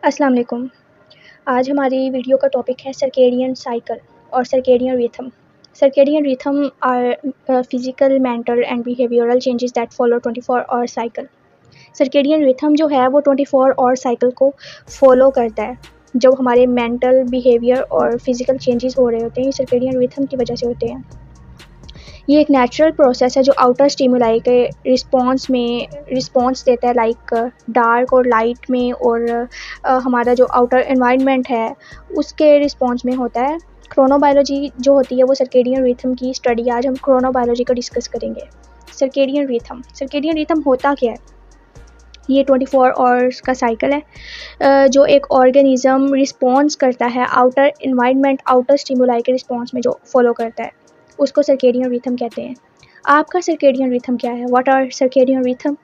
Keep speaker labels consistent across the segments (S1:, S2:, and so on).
S1: अस्सलाम वालेकुम। आज हमारी वीडियो का टॉपिक है सर्केडियन साइकिल और circadian rhythm. Circadian rhythm are physical, mental and behavioural changes that follow 24 hour cycle. Circadian rhythm जो है वो 24 आवर साइकिल को फॉलो करता है। जब हमारे मेंटल, बिहेवियर और फिजिकल चेंजेस हो रहे होते हैं, ये सर्केडियन रिथम की वजह से होते हैं। ये एक नेचुरल प्रोसेस है जो आउटर स्टिमुलाई के रिस्पॉन्स देता है, लाइक डार्क और लाइट में, और हमारा जो आउटर एनवायरनमेंट है उसके रिस्पॉन्स में होता है। क्रोनोबायोलॉजी जो होती है वो सर्केडियन रिथम की स्टडी, आज हम क्रोनोबायोलॉजी का डिस्कस करेंगे। सर्केडियन रिथम होता क्या है? ये 24 आवर्स का साइकिल है जो एक ऑर्गेनिज्म रिस्पॉन्स करता है आउटर एनवायरनमेंट, आउटर स्टिमुलाई के रिस्पॉन्स में जो फॉलो करता है उसको सर्केडियन रिथम कहते हैं। आपका सर्केडियन रिथम क्या है? What are circadian rhythm?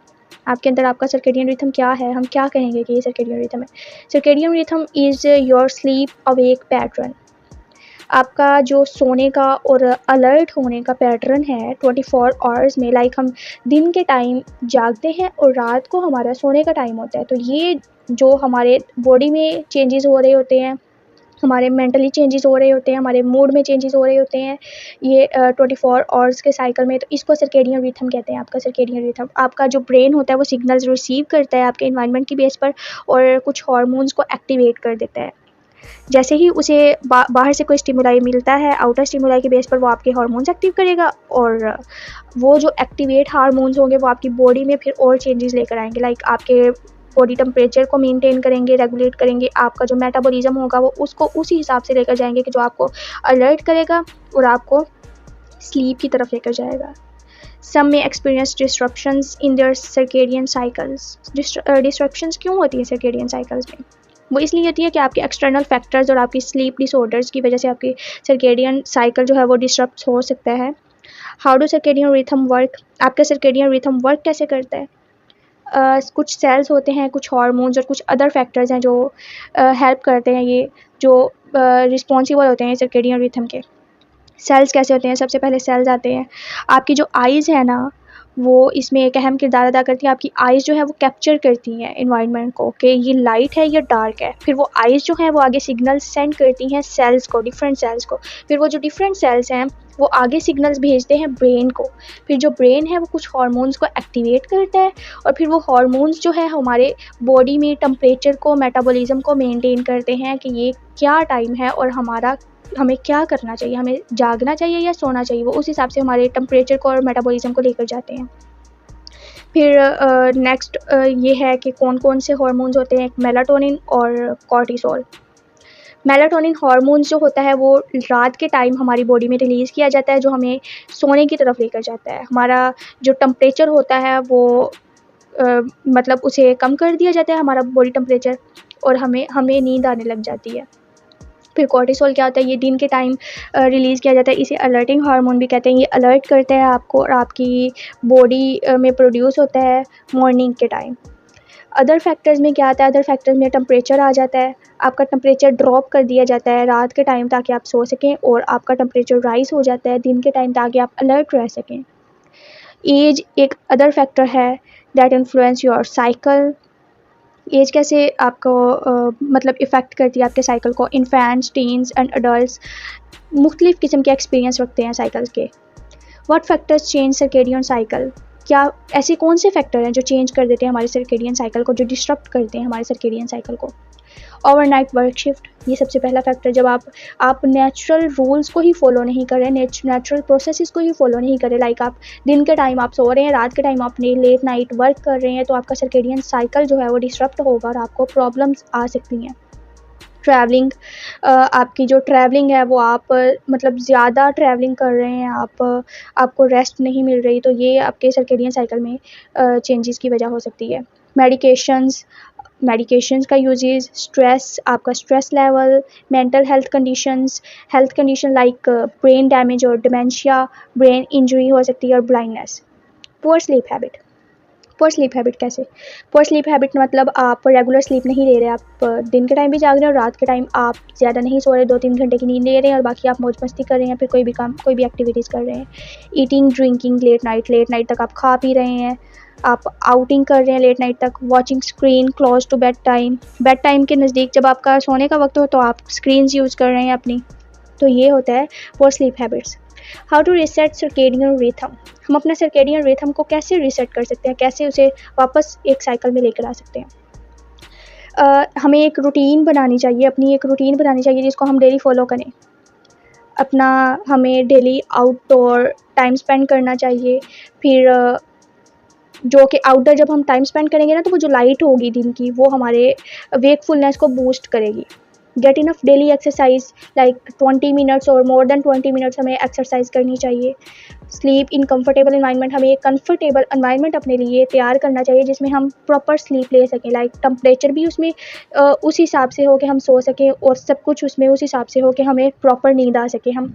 S1: आपके अंदर आपका सर्केडियन रिथम क्या है? हम क्या कहेंगे कि ये सर्केडियन रिथम है? Circadian rhythm is your sleep awake pattern. आपका जो सोने का और अलर्ट होने का पैटर्न है 24 आवर्स में, लाइक हम दिन के टाइम जागते हैं और रात को हमारा सोने का टाइम होता है। तो ये जो हमारे बॉडी में चेंजेस हो रहे होते हैं, हमारे मेंटली चेंजेस हो रहे होते हैं, हमारे मूड में चेंजेस हो रहे होते हैं, ये 24 आवर्स के साइकिल में, तो इसको सर्केडियन रिथम कहते हैं। आपका सर्केडियन रिथम, आपका जो ब्रेन होता है वो सिग्नल्स रिसीव करता है आपके एनवायरनमेंट की बेस पर और कुछ हार्मोन्स को एक्टिवेट कर देता है। जैसे ही उसे बाहर से कोई स्टिमुलाई मिलता है, आउटर स्टिमुलाई के बेस पर वो आपके हार्मोन्स एक्टिव करेगा, और वो जो एक्टिवेट हार्मोन्स होंगे वो आपकी बॉडी में फिर और चेंजेस लेकर आएंगे, लाइक आपके बॉडी टेम्परेचर को मेंटेन करेंगे, रेगुलेट करेंगे। आपका जो मेटाबॉलिज्म होगा वो उसको उसी हिसाब से लेकर जाएंगे कि जो आपको अलर्ट करेगा और आपको स्लीप की तरफ लेकर जाएगा। सम में experience disruptions in their circadian cycles. Disruptions क्यों होती है सर्केडियन साइकिल्स में? वो इसलिए होती है कि आपके एक्सटर्नल फैक्टर्स और आपकी स्लीप डिसऑर्डर्स की वजह से आपकी सर्केडियन साइकिल जो है वो डिस्टर्ब हो सकता है। How do circadian rhythm work? आपका सर्केडियन रिथम वर्क कैसे करता है? कुछ सेल्स होते हैं, कुछ हार्मोन्स और कुछ अदर फैक्टर्स हैं जो हेल्प करते हैं, ये जो रिस्पॉन्सिबल होते हैं सर्केडियन रिथम के। सेल्स कैसे होते हैं? सबसे पहले सेल्स आते हैं, आपकी जो आइज़ है ना वो इसमें एक अहम किरदार अदा करती है। आपकी आइज़ जो है वो कैप्चर करती हैं एनवायरनमेंट को कि ये लाइट है या डार्क है। फिर वो आइज़ जो है वो आगे सिग्नल्स सेंड करती हैं सेल्स को, डिफरेंट सेल्स को। फिर वो जो डिफरेंट सेल्स हैं वो आगे सिग्नल्स भेजते हैं ब्रेन को। फिर जो ब्रेन है वो कुछ हार्मोन्स को एक्टिवेट करता है, और फिर वो हार्मोन्स जो है हमारे बॉडी में टेम्परेचर को, मेटाबॉलिज्म को मेंटेन करते हैं कि ये क्या टाइम है और हमें क्या करना चाहिए, हमें जागना चाहिए या सोना चाहिए। वो उस हिसाब से हमारे टेम्परेचर को और मेटाबॉलिज्म को लेकर जाते हैं। फिर नेक्स्ट ये है कि कौन कौन से हार्मोन्स होते हैं, मेलाटोनिन और कॉर्टिसोल। मेलाटोनिन हार्मोन्स जो होता है वो रात के टाइम हमारी बॉडी में रिलीज़ किया जाता है, जो हमें सोने की तरफ लेकर जाता है। हमारा जो टेम्परेचर होता है वो मतलब उसे कम कर दिया जाता है, हमारा बॉडी टेम्परेचर, और हमें नींद आने लग जाती है। फिर कॉर्टिसोल क्या होता है? ये दिन के टाइम रिलीज़ किया जाता है, इसे अलर्टिंग हार्मोन भी कहते हैं। ये अलर्ट करता है आपको और आपकी बॉडी में प्रोड्यूस होता है मॉर्निंग के टाइम। अदर फैक्टर्स में क्या आता है? अदर फैक्टर्स में टेम्परेचर आ जाता है, आपका टेम्परेचर ड्रॉप कर दिया जाता है रात के टाइम ताकि आप सो सकें, और आपका टेम्परेचर राइज़ हो जाता है दिन के टाइम ताकि आप अलर्ट रह सकें। एज एक अदर फैक्टर है that influence your cycle. Age कैसे आपको मतलब इफ़ेक्ट करती है आपके साइकिल को? इन्फेंट्स, टीन्स एंड अडल्ट्स मुख्तलिफ़ किस्म के एक्सपीरियंस रखते हैं साइकिल्स के। What factors change circadian cycle? क्या ऐसे कौन से फैक्टर हैं जो चेंज कर देते हैं हमारे सर्केडियन साइकिल को, जो डिस्टर्ब करते हैं हमारे सर्केडियन साइकिल को? ओवरनाइट वर्क शिफ्ट, ये सबसे पहला फैक्टर। जब आप नेचुरल रूल्स को ही फॉलो नहीं कर रहे, नेचुरल प्रोसेसेस को ही फॉलो नहीं कर रहे, लाइक आप दिन के टाइम आप सो रहे हैं, रात के टाइम आपने लेट नाइट वर्क कर रहे हैं, तो आपका सर्केडियन साइकिल जो है वो डिस्टर्ब होगा और आपको प्रॉब्लम्स आ सकती हैं। ट्रैवलिंग, आपकी जो ट्रैवलिंग है वो आप मतलब ज़्यादा ट्रैवलिंग कर रहे हैं, आपको रेस्ट नहीं मिल रही, तो ये आपके सर्केडियन साइकिल में चेंजेस की वजह हो सकती है। मेडिकेशंस का यूजेज, स्ट्रेस, आपका stress level, mental health condition like brain damage और डिमेंशिया, ब्रेन इंजरी हो सकती है, और ब्लाइंडनेस। पुअर स्लीप हैबिट कैसे? पुअर स्लीप हैबिट मतलब आप रेगुलर स्लीप नहीं ले रहे, आप दिन के टाइम भी जाग रहे हैं और रात के टाइम आप ज़्यादा नहीं सो रहे, 2-3 घंटे की नींद ले रहे हैं और बाकी आप मौज मस्ती कर रहे हैं, फिर कोई भी एक्टिविटीज़ कर रहे हैं। ईटिंग ड्रिंकिंग लेट नाइट तक आप खा पी रहे हैं, आप आउटिंग कर रहे हैं लेट नाइट तक, watching screen close to bedtime के नज़दीक जब आपका सोने का वक्त हो तो आप स्क्रीन्स यूज़ कर रहे हैं अपनी। तो ये होता है poor sleep habits. How to reset circadian rhythm. हम अपना सर्केडियन रिथम को कैसे रीसेट कर सकते हैं, कैसे उसे वापस एक साइकिल में लेकर आ सकते हैं। हमें एक रूटीन बनानी चाहिए, अपनी एक रूटीन बनानी चाहिए जिसको हम डेली फॉलो करें। अपना हमें डेली आउटडोर टाइम स्पेंड करना चाहिए। फिर जो कि आउटडोर जब हम टाइम स्पेंड करेंगे ना, तो वो जो लाइट होगी दिन की वो हमारे वेकफुलनेस को बूस्ट करेगी। Get enough daily exercise like 20 minutes और मोर देन 20 मिनट्स हमें एक्सरसाइज करनी चाहिए। स्लीप इन कंफर्टेबल इन्वायरमेंट, हमें एक कंफर्टेबल इन्वायरमेंट अपने लिए तैयार करना चाहिए जिसमें हम प्रॉपर स्लीप ले सकें। लाइक टेम्परेचर भी उसमें उस हिसाब से हो कि हम सो सकें, और सब कुछ उसमें उस हिसाब से हो कि हमें प्रॉपर नींद आ सके, हम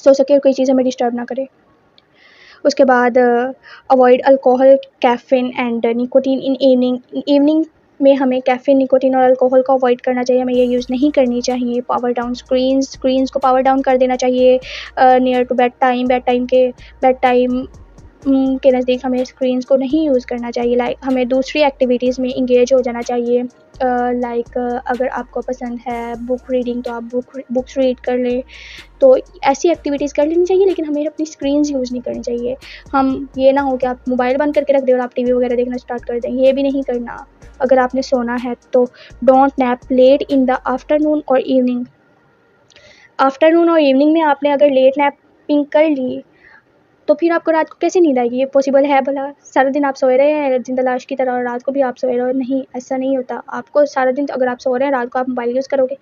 S1: सो सके और कोई चीज़ हमें डिस्टर्ब ना करे। उसके बाद avoid alcohol, caffeine and nicotine in evening में हमें कैफ़ीन, निकोटीन और अल्कोहल को अवॉइड करना चाहिए, हमें ये यूज़ नहीं करनी चाहिए। पावर डाउन स्क्रीन्स को पावर डाउन कर देना चाहिए नियर टू बेड टाइम के नज़दीक हमें स्क्रीन्स को नहीं यूज़ करना चाहिए। लाइक हमें दूसरी एक्टिविटीज़ में इंगेज हो जाना चाहिए। लाइक अगर आपको पसंद है बुक रीडिंग तो आप बुक्स रीड कर लें, तो ऐसी एक्टिविटीज़ कर लेनी चाहिए, लेकिन हमें अपनी स्क्रीन्स यूज़ नहीं करनी चाहिए। हम ये ना हो कि आप मोबाइल बंद करके रख दें और आप टीवी वगैरह देखना स्टार्ट कर दें, ये भी नहीं करना। अगर आपने सोना है तो don't nap late in the afternoon और इवनिंग। आफ्टरनून और इवनिंग में आपने अगर लेट नैपिंग कर ली तो फिर आपको रात को कैसे नींद आएगी? ये पॉसिबल है भला? सारा दिन आप सोए रहे हैं जिंदा लाश की तरह और रात को भी आप सोए रहे हो? नहीं, ऐसा नहीं होता। आपको सारा दिन अगर आप सो रहे हैं, रात को आप मोबाइल यूज़ करोगे,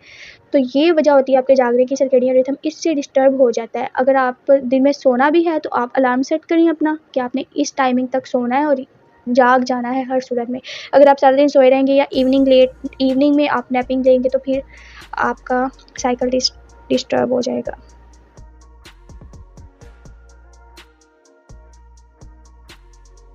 S1: तो ये वजह होती है आपके जागने की। सर्केडियन रिथम इससे डिस्टर्ब हो जाता है। अगर आप दिन में सोना भी है तो आप अलार्म सेट करें अपना कि आपने इस टाइमिंग तक सोना है और जाग जाना है हर सूरत में। अगर आप सारा दिन सोए रहेंगे या इवनिंग में आप नैपिंग लेंगे तो फिर आपका साइकिल डिस्टर्ब हो जाएगा।